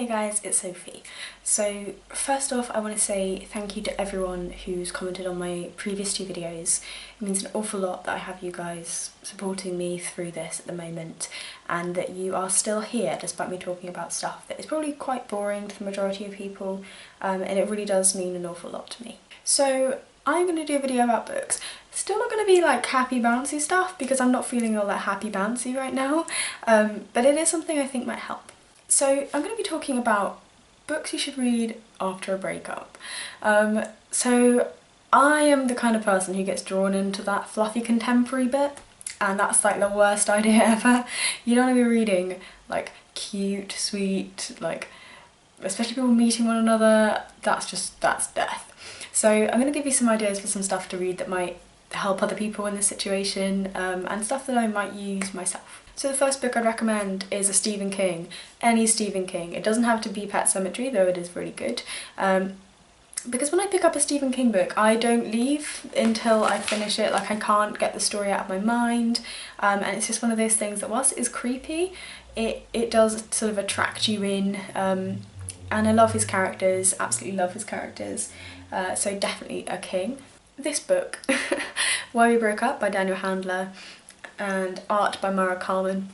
Hey guys, it's Sophie. So first off, I want to say thank you to everyone who's commented on my previous two videos. It means an awful lot that I have you guys supporting me through this at the moment, and that you are still here despite me talking about stuff that is probably quite boring to the majority of people, and it really does mean an awful lot to me. So I'm going to do a video about books. Still not going to be like happy bouncy stuff because I'm not feeling all that happy bouncy right now, but it is something I think might help. So I'm going to be talking about books you should read after a breakup. So I am the kind of person who gets drawn into that fluffy contemporary bit, and that's like the worst idea ever. You don't want to be reading like cute, sweet, like especially people meeting one another. That's death. So I'm going to give you some ideas for some stuff to read that might help other people in this situation, and stuff that I might use myself. So the first book I'd recommend is a Stephen King, any Stephen King. It doesn't have to be Pet Sematary, though it is really good. Because when I pick up a Stephen King book, I don't leave until I finish it. Like, I can't get the story out of my mind, and it's just one of those things that whilst it is creepy, it does sort of attract you in, and I love his characters, absolutely love his characters, so definitely a King. This book, Why We Broke Up by Daniel Handler, and art by Mara Kalman.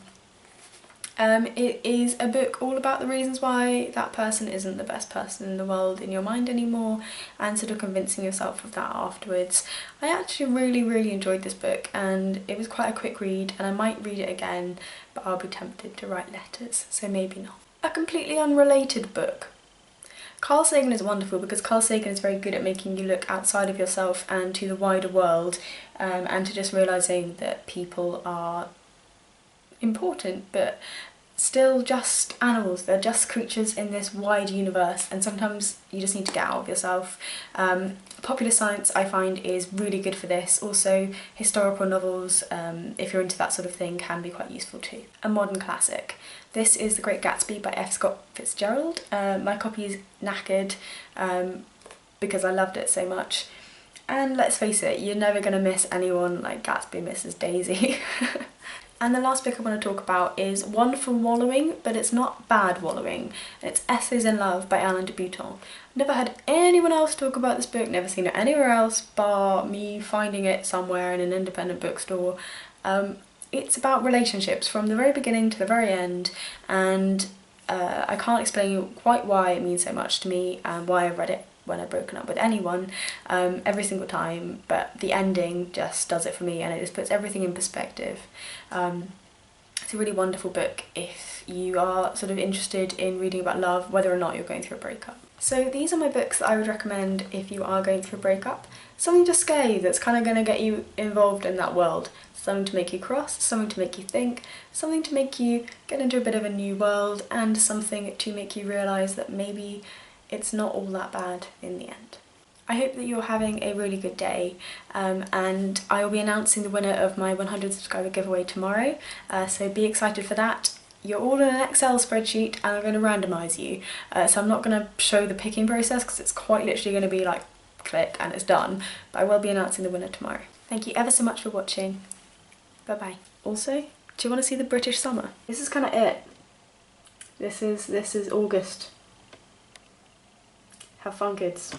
It is a book all about the reasons why that person isn't the best person in the world in your mind anymore, and sort of convincing yourself of that afterwards. I actually really enjoyed this book, and it was quite a quick read, and I might read it again, but I'll be tempted to write letters, so maybe not. A completely unrelated book. Carl Sagan is wonderful because Carl Sagan is very good at making you look outside of yourself and to the wider world, and to just realising that people are important but still just animals. They're just creatures in this wide universe, and sometimes you just need to get out of yourself. Popular science I find is really good for this. Also historical novels, if you're into that sort of thing, can be quite useful too. A modern classic. This is The Great Gatsby by F. Scott Fitzgerald. My copy is knackered because I loved it so much. And let's face it, you're never going to miss anyone like Gatsby misses Daisy. And the last book I want to talk about is one for wallowing, but it's not bad wallowing. It's Essays in Love by Alain de Botton. I've never had anyone else talk about this book, never seen it anywhere else bar me finding it somewhere in an independent bookstore. It's about relationships from the very beginning to the very end, and I can't explain quite why it means so much to me and why I've read it when I've broken up with anyone every single time, but the ending just does it for me, and it just puts everything in perspective. It's a really wonderful book if you are sort of interested in reading about love, whether or not you're going through a breakup. So these are my books that I would recommend if you are going through a breakup. Something to scare you, that's kind of going to get you involved in that world. Something to make you cross, something to make you think, something to make you get into a bit of a new world, and something to make you realise that maybe it's not all that bad in the end. I hope that you're having a really good day, and I will be announcing the winner of my 100 subscriber giveaway tomorrow, so be excited for that. You're all in an Excel spreadsheet, and I'm going to randomise you, so I'm not going to show the picking process because it's quite literally going to be like click and it's done, but I will be announcing the winner tomorrow. Thank you ever so much for watching. Bye bye. Also, do you want to see the British summer? This is kind of it. This is August. Have fun, kids.